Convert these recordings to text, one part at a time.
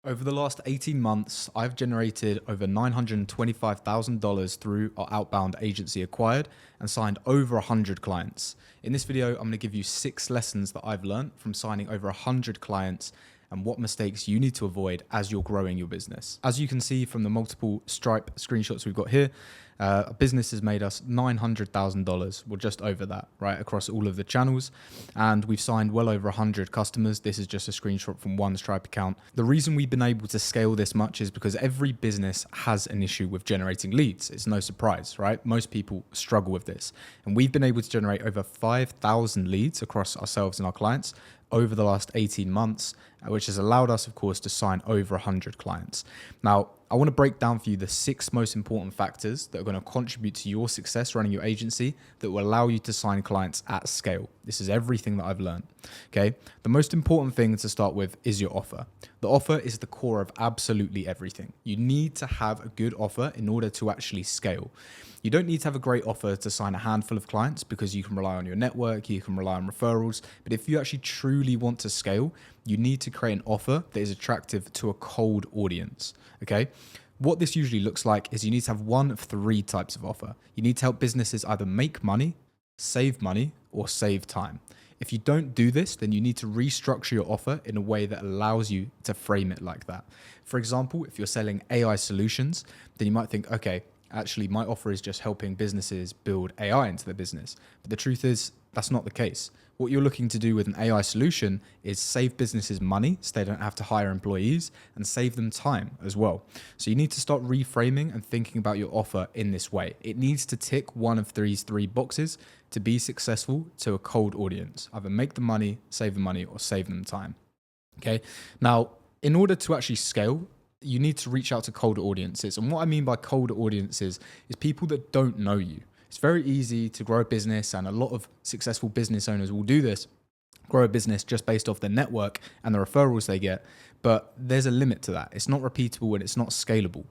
Over the last 18 months, I've generated over $925,000 through our outbound agency Acquired and signed over 100 clients. In this video, I'm going to give you 6 lessons that I've learned from signing over 100 clients and what mistakes you need to avoid as you're growing your business. As you can see from the multiple Stripe screenshots we've got here, a business has made us $900,000, well, just over that, right, across all of the channels. And we've signed well over 100 customers. This is just a screenshot from one Stripe account. The reason we've been able to scale this much is because every business has an issue with generating leads. It's no surprise, right? Most people struggle with this. And we've been able to generate over 5,000 leads across ourselves and our clients over the last 18 months, which has allowed us, of course, to sign over 100 clients. Now, I want to break down for you the 6 most important factors that are going to contribute to your success running your agency that will allow you to sign clients at scale. This is everything that I've learned. Okay. The most important thing to start with is your offer. The offer is the core of absolutely everything. You need to have a good offer in order to actually scale. You don't need to have a great offer to sign a handful of clients because you can rely on your network, you can rely on referrals. But if you actually truly want to scale, you need to create an offer that is attractive to a cold audience. Okay. What this usually looks like is you need to have one of 3 types of offer. You need to help businesses either make money, or save time. If you don't do this, then you need to restructure your offer in a way that allows you to frame it like that. For example, if you're selling AI solutions, then you might think, okay, actually my offer is just helping businesses build AI into their business. But the truth is, that's not the case. What you're looking to do with an AI solution is save businesses money so they don't have to hire employees and save them time as well. So you need to start reframing and thinking about your offer in this way. It needs to tick one of these 3 boxes to be successful to a cold audience. Either make them money, or save them time. Okay. Now, in order to actually scale, you need to reach out to cold audiences. And what I mean by cold audiences is people that don't know you. It's very easy to grow a business, and a lot of successful business owners will do this, grow a business just based off their network and the referrals they get. But there's a limit to that. It's not repeatable and it's not scalable.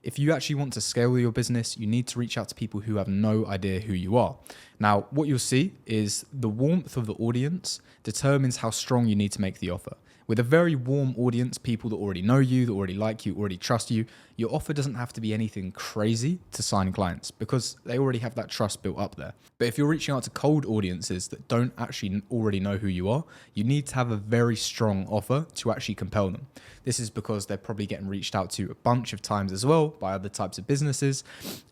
If you actually want to scale your business, you need to reach out to people who have no idea who you are. Now, what you'll see is the warmth of the audience determines how strong you need to make the offer. With a very warm audience, people that already know you, that already like you, already trust you, your offer doesn't have to be anything crazy to sign clients because they already have that trust built up there. But if you're reaching out to cold audiences that don't actually already know who you are, you need to have a very strong offer to actually compel them. This is because they're probably getting reached out to a bunch of times as well by other types of businesses,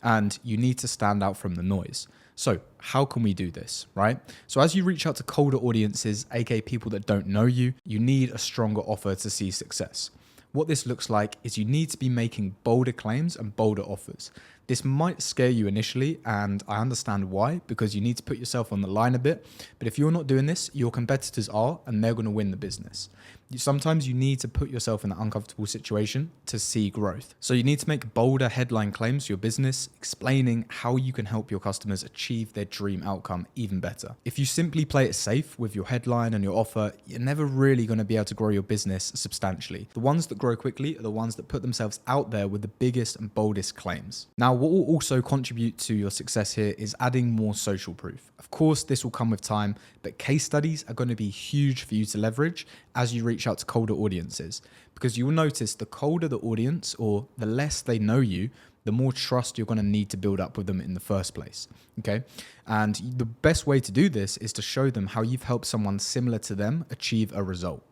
and you need to stand out from the noise. So how can we do this, right? So as you reach out to colder audiences, aka people that don't know you, you need a stronger offer to see success. What this looks like is you need to be making bolder claims and bolder offers. This might scare you initially, and I understand why, because you need to put yourself on the line a bit. But if you're not doing this, your competitors are, and they're going to win the business. Sometimes you need to put yourself in an uncomfortable situation to see growth. So you need to make bolder headline claims to your business, explaining how you can help your customers achieve their dream outcome even better. If you simply play it safe with your headline and your offer, you're never really going to be able to grow your business substantially. The ones that grow quickly are the ones that put themselves out there with the biggest and boldest claims. Now, what will also contribute to your success here is adding more social proof. Of course, this will come with time, but case studies are going to be huge for you to leverage as you reach out to colder audiences, because you will notice the colder the audience or the less they know you, the more trust you're going to need to build up with them in the first place. Okay. And the best way to do this is to show them how you've helped someone similar to them achieve a result.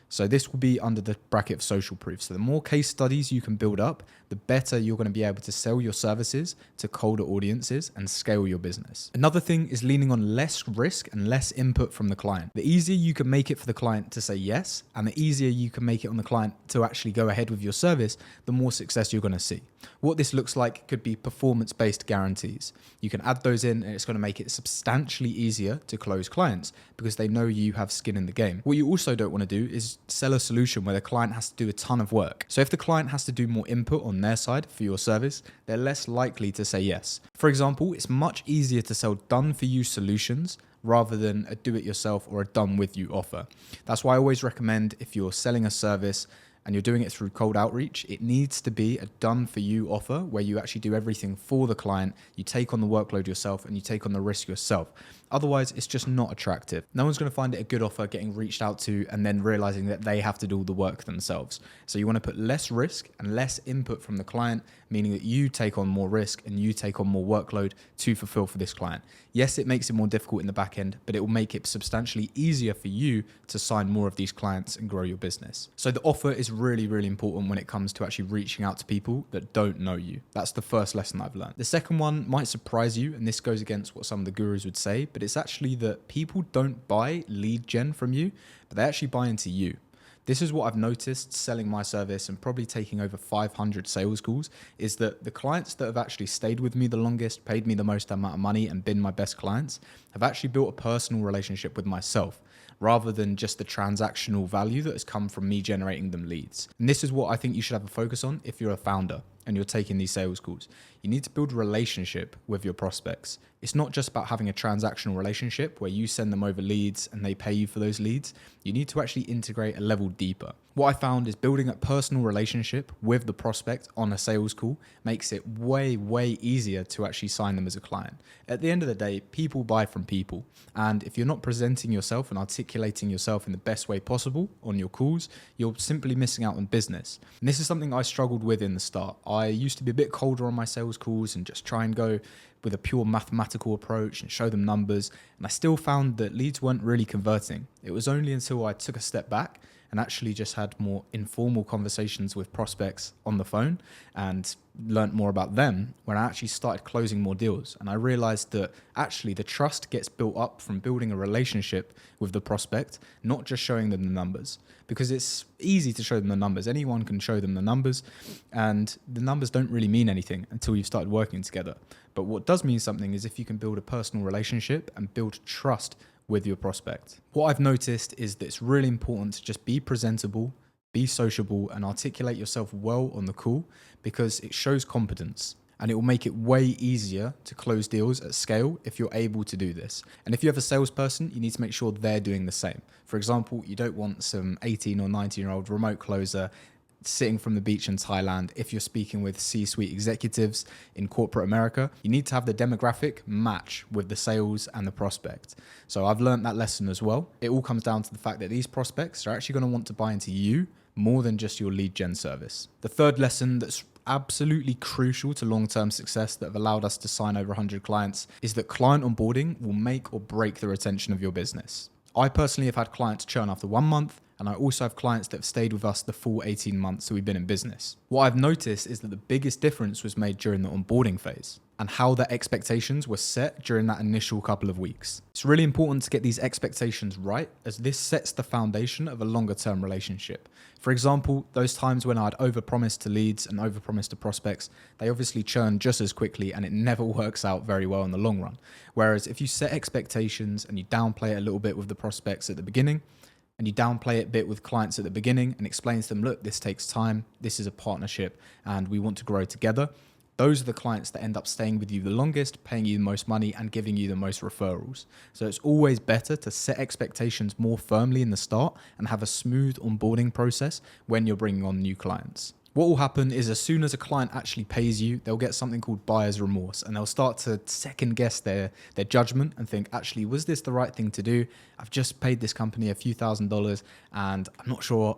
So this will be under the bracket of social proof. So the more case studies you can build up, the better you're going to be able to sell your services to colder audiences and scale your business. Another thing is leaning on less risk and less input from the client. The easier you can make it for the client to say yes, and the easier you can make it on the client to actually go ahead with your service, the more success you're going to see. What this looks like could be performance-based guarantees. You can add those in, and it's going to make it substantially easier to close clients because they know you have skin in the game. What you also don't want to do is sell a solution where the client has to do a ton of work. So if the client has to do more input on their side for your service, they're less likely to say yes. For example, it's much easier to sell done-for-you solutions rather than a do-it-yourself or a done-with-you offer. That's why I always recommend, if you're selling a service, and you're doing it through cold outreach, it needs to be a done for you offer where you actually do everything for the client, you take on the workload yourself, and you take on the risk yourself. Otherwise, it's just not attractive. No one's going to find it a good offer getting reached out to and then realizing that they have to do all the work themselves. So you want to put less risk and less input from the client, meaning that you take on more risk and you take on more workload to fulfill for this client. Yes, it makes it more difficult in the back end, but it will make it substantially easier for you to sign more of these clients and grow your business. So the offer is really, really important when it comes to actually reaching out to people that don't know you. That's the first lesson I've learned. The second one might surprise you, and this goes against what some of the gurus would say, but it's actually that people don't buy lead gen from you, but they actually buy into you. This is what I've noticed selling my service and probably taking over 500 sales calls, is that the clients that have actually stayed with me the longest, paid me the most amount of money, and been my best clients have actually built a personal relationship with myself, rather than just the transactional value that has come from me generating them leads. And this is what I think you should have a focus on if you're a founder and you're taking these sales calls. You need to build a relationship with your prospects. It's not just about having a transactional relationship where you send them over leads and they pay you for those leads. You need to actually integrate a level deeper. What I found is building a personal relationship with the prospect on a sales call makes it way, way easier to actually sign them as a client. At the end of the day, people buy from people. And if you're not presenting yourself and articulating yourself in the best way possible on your calls, you're simply missing out on business. And this is something I struggled with in the start. I used to be a bit colder on my sales calls and just try and go with a pure mathematical approach and show them numbers. And I still found that leads weren't really converting. It was only until I took a step back and actually just had more informal conversations with prospects on the phone and learned more about them when I actually started closing more deals. And I realized that actually the trust gets built up from building a relationship with the prospect, not just showing them the numbers, because it's easy to show them the numbers. Anyone can show them the numbers, and the numbers don't really mean anything until you've started working together. But what does mean something is if you can build a personal relationship and build trust with your prospect. What I've noticed is that it's really important to just be presentable, be sociable, and articulate yourself well on the call, because it shows competence and it will make it way easier to close deals at scale if you're able to do this. And if you have a salesperson, you need to make sure they're doing the same. For example, you don't want some 18 or 19-year-old remote closer sitting from the beach in Thailand. If you're speaking with C-suite executives in corporate America, you need to have the demographic match with the sales and the prospect. So I've learned that lesson as well. It all comes down to the fact that these prospects are actually going to want to buy into you more than just your lead gen service. The third lesson that's absolutely crucial to long-term success that have allowed us to sign over 100 clients is that client onboarding will make or break the retention of your business. I personally have had clients churn after 1 month, and I also have clients that have stayed with us the full 18 months that we've been in business. What I've noticed is that the biggest difference was made during the onboarding phase and how the expectations were set during that initial couple of weeks. It's really important to get these expectations right, as this sets the foundation of a longer term relationship. For example, those times when I'd overpromised to leads and overpromised to prospects, they obviously churn just as quickly and it never works out very well in the long run. Whereas if you set expectations and you downplay it a little bit with the prospects at the beginning, and you downplay it a bit with clients at the beginning and explain to them, look, this takes time, this is a partnership, and we want to grow together. Those are the clients that end up staying with you the longest, paying you the most money, and giving you the most referrals. So it's always better to set expectations more firmly in the start and have a smooth onboarding process when you're bringing on new clients. What will happen is as soon as a client actually pays you, they'll get something called buyer's remorse, and they'll start to second guess their judgment and think, actually, was this the right thing to do? I've just paid this company a few $1,000s and I'm not sure,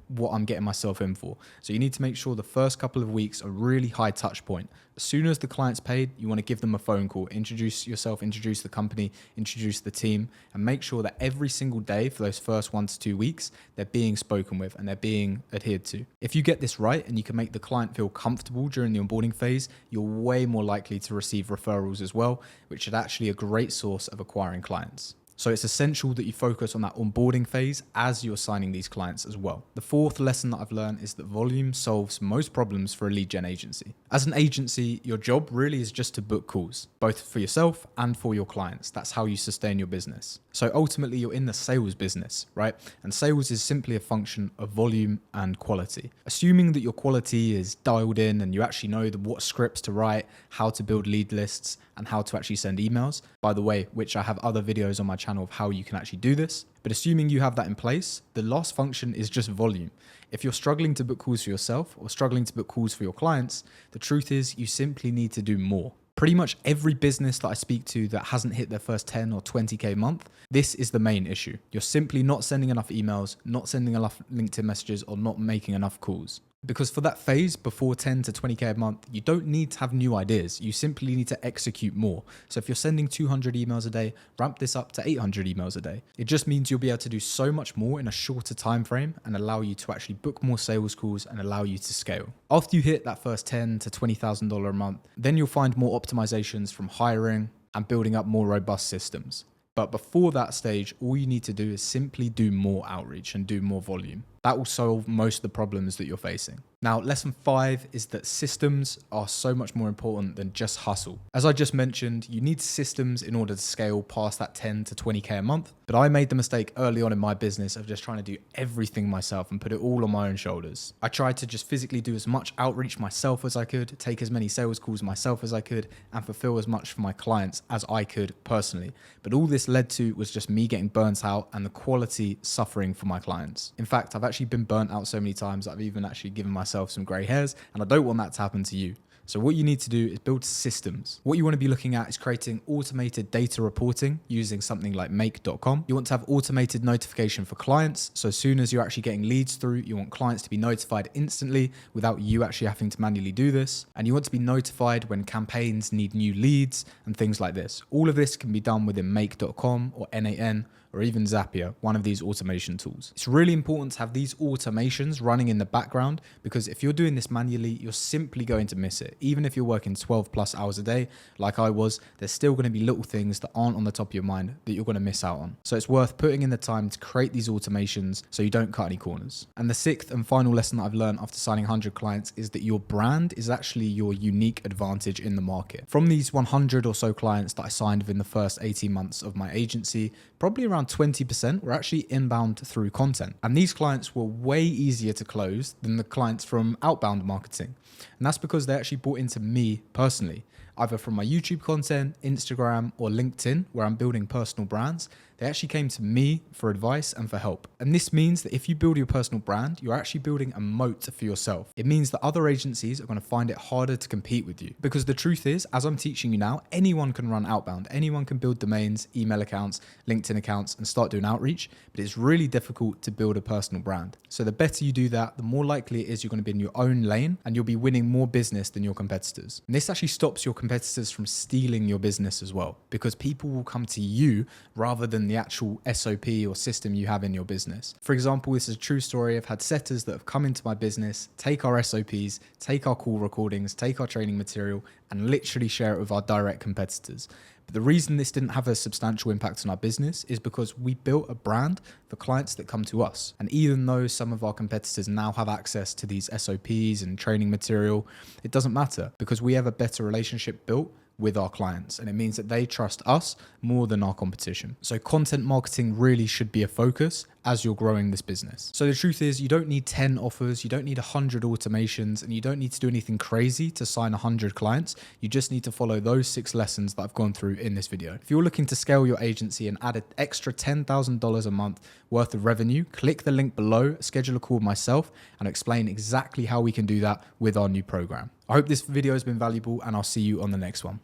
what I'm getting myself in for. So you need to make sure the first couple of weeks are really high touch point. As soon as the client's paid, you want to give them a phone call, introduce yourself, introduce the company, introduce the team, and make sure that every single day for those first 1 to 2 weeks, they're being spoken with and they're being adhered to. If you get this right and you can make the client feel comfortable during the onboarding phase, you're way more likely to receive referrals as well, which is actually a great source of acquiring clients. So it's essential that you focus on that onboarding phase as you're signing these clients as well. The fourth lesson that I've learned is that volume solves most problems for a lead gen agency. As an agency, your job really is just to book calls, both for yourself and for your clients. That's how you sustain your business. So ultimately, you're in the sales business, right? And sales is simply a function of volume and quality. Assuming that your quality is dialed in and you actually know what scripts to write, how to build lead lists, and how to actually send emails, by the way, which I have other videos on my channel channel of how you can actually do this. But assuming you have that in place, the last function is just volume. If you're struggling to book calls for yourself or struggling to book calls for your clients, the truth is you simply need to do more. Pretty much every business that I speak to that hasn't hit their first 10 or 20K a month, this is the main issue. You're simply not sending enough emails, not sending enough LinkedIn messages, or not making enough calls. Because for that phase before 10 to 20K a month, you don't need to have new ideas. You simply need to execute more. So if you're sending 200 emails a day, ramp this up to 800 emails a day. It just means you'll be able to do so much more in a shorter time frame and allow you to actually book more sales calls and allow you to scale. After you hit that first $10,000 to $20,000 a month, then you'll find more optimizations from hiring and building up more robust systems. But before that stage, all you need to do is simply do more outreach and do more volume. That will solve most of the problems that you're facing. Now, lesson 5 is that systems are so much more important than just hustle. As I just mentioned, you need systems in order to scale past that 10 to 20K a month. But I made the mistake early on in my business of just trying to do everything myself and put it all on my own shoulders. I tried to just physically do as much outreach myself as I could, take as many sales calls myself as I could, and fulfill as much for my clients as I could personally. But all this led to was just me getting burnt out and the quality suffering for my clients. In fact, I've actually been burnt out so many times that I've even actually given myself some gray hairs, and I don't want that to happen to you. So what you need to do is build systems. What you want to be looking at is creating automated data reporting using something like make.com. You want to have automated notification for clients. So as soon as you're actually getting leads through, you want clients to be notified instantly without you actually having to manually do this. And you want to be notified when campaigns need new leads and things like this. All of this can be done within make.com or NAN or even Zapier, one of these automation tools. It's really important to have these automations running in the background, because if you're doing this manually, you're simply going to miss it. Even if you're working 12 plus hours a day, like I was, there's still going to be little things that aren't on the top of your mind that you're going to miss out on. So it's worth putting in the time to create these automations so you don't cut any corners. And the 6th and final lesson that I've learned after signing 100 clients is that your brand is actually your unique advantage in the market. From these 100 or so clients that I signed within the first 18 months of my agency, probably around 20% were actually inbound through content. And these clients were way easier to close than the clients from outbound marketing. And that's because they actually bought into me personally, either from my YouTube content, Instagram, or LinkedIn, where I'm building personal brands. They actually came to me for advice and for help. And this means that if you build your personal brand, you're actually building a moat for yourself. It means that other agencies are going to find it harder to compete with you. Because the truth is, as I'm teaching you now, anyone can run outbound. Anyone can build domains, email accounts, LinkedIn accounts, and start doing outreach. But it's really difficult to build a personal brand. So the better you do that, the more likely it is you're going to be in your own lane and you'll be winning more business than your competitors. And this actually stops your competitors from stealing your business as well, because people will come to you rather than the actual SOP or system you have in your business. For example, this is a true story. I've had setters that have come into my business, take our SOPs, take our call recordings, take our training material, and literally share it with our direct competitors. But the reason this didn't have a substantial impact on our business is because we built a brand for clients that come to us. And even though some of our competitors now have access to these SOPs and training material, it doesn't matter, because we have a better relationship built with our clients, and it means that they trust us more than our competition. So content marketing really should be a focus as you're growing this business. So the truth is, you don't need 10 offers, you don't need 100 automations, and you don't need to do anything crazy to sign 100 clients. You just need to follow those 6 lessons that I've gone through in this video. If you're looking to scale your agency and add an extra $10,000 a month worth of revenue, click the link below, schedule a call with myself, and explain exactly how we can do that with our new program. I hope this video has been valuable, and I'll see you on the next one.